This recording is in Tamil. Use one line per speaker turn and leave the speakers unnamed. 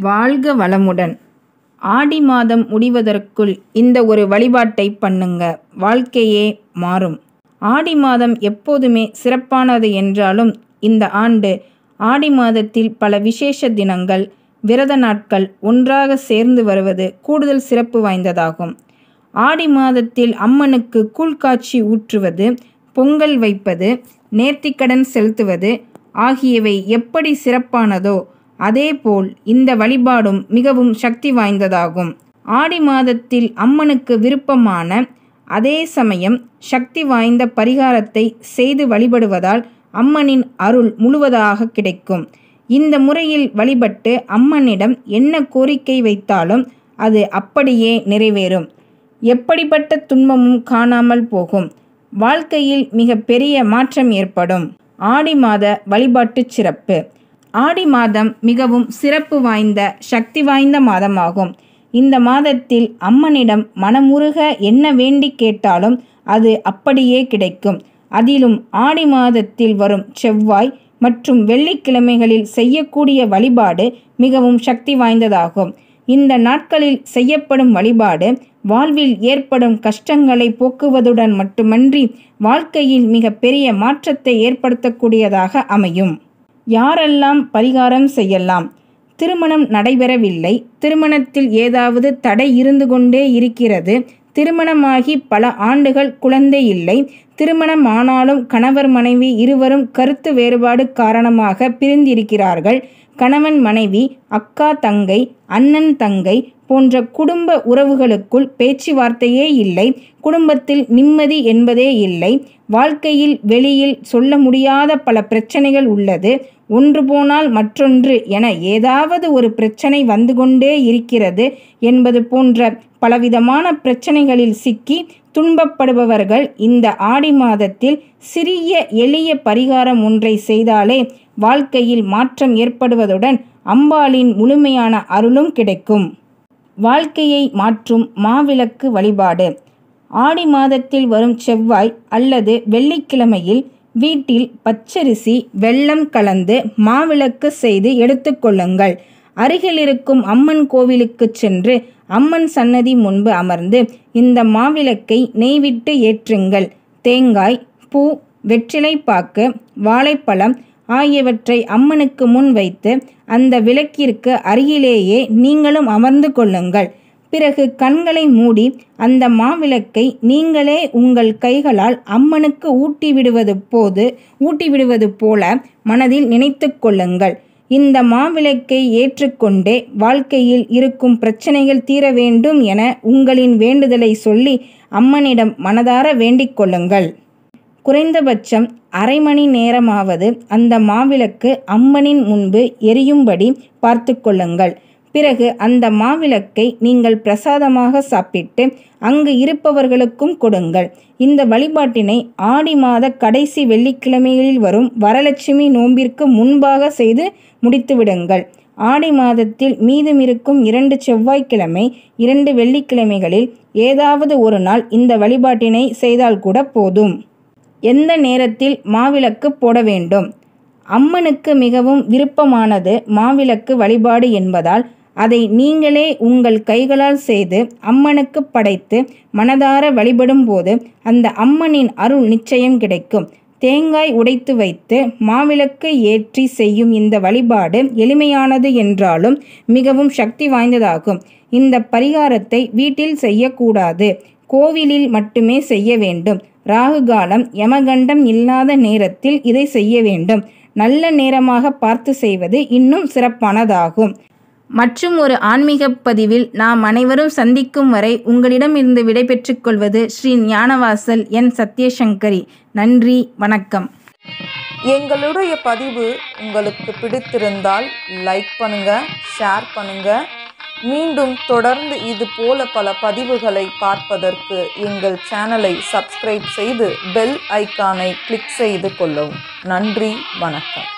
வாழ்க வளமுடன். ஆடி மாதம் முடிவதற்குள் இந்த ஒரு வழிபாட்டை பண்ணுங்க, வாழ்க்கையே மாறும். ஆடி மாதம் எப்போதுமே சிறப்பானது என்றாலும் இந்த ஆண்டு ஆடி மாதத்தில் பல விசேஷ தினங்கள், விரத நாட்கள் ஒன்றாக சேர்ந்து வருவது கூடுதல் சிறப்பு வாய்ந்ததாகும். ஆடி மாதத்தில் அம்மனுக்கு கூழ் காய்ச்சி ஊற்றுவது, பொங்கல் வைப்பது, நேர்த்திக்கடன் செலுத்துவது ஆகியவை எப்படி சிறப்பானதோ அதேபோல் இந்த வழிபாடும் மிகவும் சக்தி வாய்ந்ததாகும். ஆடி மாதத்தில் அம்மனுக்கு விருப்பமான அதே சமயம் சக்தி வாய்ந்த பரிகாரத்தை செய்து வழிபடுவதால் அம்மனின் அருள் முழுவதாக கிடைக்கும். இந்த முறையில் வழிபட்டு அம்மனிடம் என்ன கோரிக்கை வைத்தாலும் அது அப்படியே நிறைவேறும். எப்படிப்பட்ட துன்பமும் காணாமல் போகும். வாழ்க்கையில் மிக பெரிய மாற்றம் ஏற்படும். ஆடி மாத வழிபாட்டு சிறப்பு. ஆடி மாதம் மிகவும் சிறப்பு வாய்ந்த சக்தி வாய்ந்த மாதமாகும். இந்த மாதத்தில் அம்மனிடம் மனமுருக என்ன வேண்டி கேட்டாலும் அது அப்படியே கிடைக்கும். அதிலும் ஆடி மாதத்தில் வரும் செவ்வாய் மற்றும் வெள்ளிக்கிழமைகளில் செய்யக்கூடிய வழிபாடு மிகவும் சக்தி வாய்ந்ததாகும். இந்த நாட்களில் செய்யப்படும் வழிபாடு வாழ்வில் ஏற்படும் கஷ்டங்களை போக்குவதுடன் மட்டுமன்றி வாழ்க்கையில் மிக பெரிய மாற்றத்தை ஏற்படுத்தக்கூடியதாக அமையும். யாரெல்லாம் பரிகாரம் செய்யலாம்? திருமணம் நடைபெறவில்லை, திருமணத்தில் ஏதாவது தடை இருந்து கொண்டே இருக்கிறது, திருமணமாகி பல ஆண்டுகள் குழந்தை இல்லை, திருமணம் ஆனாலும் கணவர் மனைவி இருவரும் கருத்து வேறுபாடு காரணமாக பிரிந்திருக்கிறார்கள், கணவன் மனைவி, அக்கா தங்கை, அண்ணன் தங்கை போன்ற குடும்ப உறவுகளுக்குள் பேச்சுவார்த்தையே இல்லை, குடும்பத்தில் நிம்மதி என்பதே இல்லை, வாழ்க்கையில் வெளியில் சொல்ல முடியாத பல பிரச்சனைகள் உள்ளது, ஒன்று போனால் மற்றொன்று என ஏதாவது ஒரு பிரச்சனை வந்து கொண்டே இருக்கிறது என்பது போன்ற பலவிதமான பிரச்சனைகளில் சிக்கி துன்பப்படுபவர்கள் இந்த ஆடி மாதத்தில் சிறிய எளிய பரிகாரம் ஒன்றை செய்தாலே வாழ்க்கையில் மாற்றம் ஏற்படுவதுடன் அம்பாளின் முழுமையான அருளும் கிடைக்கும். வாழ்க்கையை மாற்றும் மாவிளக்கு வழிபாடு. ஆடி மாதத்தில் வரும் செவ்வாய் அல்லது வெள்ளிக்கிழமையில் வீட்டில் பச்சரிசி வெல்லம் கலந்து மாவிளக்கு செய்து எடுத்துக்கொள்ளுங்கள். அருகில் இருக்கும் அம்மன் கோவிலுக்கு சென்று அம்மன் சன்னதி முன்பு அமர்ந்து இந்த மாவிளக்கை நெய் விட்டு ஏற்றுங்கள். தேங்காய், பூ, வெற்றிலை பாக்கு, வாழைப்பழம் ஆகியவற்றை அம்மனுக்கு முன் வைத்து அந்த விளக்கிற்கு அருகிலேயே நீங்களும் அமர்ந்து கொள்ளுங்கள். பிறகு கண்களை மூடி அந்த மாவிளக்கை நீங்களே உங்கள் கைகளால் அம்மனுக்கு ஊட்டிவிடுவது போல மனதில் நினைத்து கொள்ளுங்கள். இந்த மாவிளக்கை ஏற்றுக்கொண்டே வாழ்க்கையில் இருக்கும் பிரச்சனைகள் தீர வேண்டும் என உங்களின் வேண்டுதலை சொல்லி அம்மனிடம் மனதார வேண்டிக் கொள்ளுங்கள். குறைந்தபட்சம் அரை மணி நேரமாவது அந்த மாவிளக்கு அம்மனின் முன்பு எரியும்படி பார்த்து கொள்ளுங்கள். பிறகு அந்த மாவிளக்கை நீங்கள் பிரசாதமாக சாப்பிட்டு அங்கு இருப்பவர்களுக்கும் கொடுங்கள். இந்த வழிபாட்டினை ஆடி மாத கடைசி வெள்ளிக்கிழமைகளில் வரும் வரலட்சுமி நோம்பிற்கு முன்பாக செய்து முடித்துவிடுங்கள். ஆடி மாதத்தில் மீதமிருக்கும் 2 செவ்வாய்க்கிழமை, 2 வெள்ளிக்கிழமைகளில் ஏதாவது ஒரு நாள் இந்த வழிபாட்டினை செய்தால் கூட போதும். எந்த நேரத்தில் மாவிளக்கு போட வேண்டும்? அம்மனுக்கு மிகவும் விருப்பமானது மாவிளக்கு வழிபாடு என்பதால் அதை நீங்களே உங்கள் கைகளால் செய்து அம்மனுக்கு படைத்து மனதார வழிபடும் போது அந்த அம்மனின் அருள் நிச்சயம் கிடைக்கும். தேங்காய் உடைத்து வைத்து மாவிளக்கு ஏற்றி செய்யும் இந்த வழிபாடு எளிமையானது என்றாலும் மிகவும் சக்தி வாய்ந்ததாகும். இந்த பரிகாரத்தை வீட்டில் செய்யக்கூடாது, கோவிலில் மட்டுமே செய்ய வேண்டும். ராகு காலம், யமகண்டம் இல்லாத நேரத்தில் இதை செய்ய வேண்டும். நல்ல நேரமாக பார்த்து செய்வது இன்னும் சிறப்பானதாகும். மற்றும் ஒரு ஆன்மீக பதிவில் நாம் அனைவரும் சந்திக்கும் வரை உங்களிடமிருந்து விடைபெற்றுக் கொள்வது ஸ்ரீ ஞானவாசல் என் சத்யசங்கரி. நன்றி, வணக்கம்.
எங்களுடைய பதிவு உங்களுக்கு பிடித்திருந்தால் லைக் பண்ணுங்க, ஷேர் பண்ணுங்க. மீண்டும் தொடர்ந்து இது போல பல பதிவுகளை பார்ப்பதற்கு எங்கள் சேனலை சப்ஸ்கிரைப் செய்து பெல் ஐக்கானை கிளிக் செய்து கொள்ளவும். நன்றி, வணக்கம்.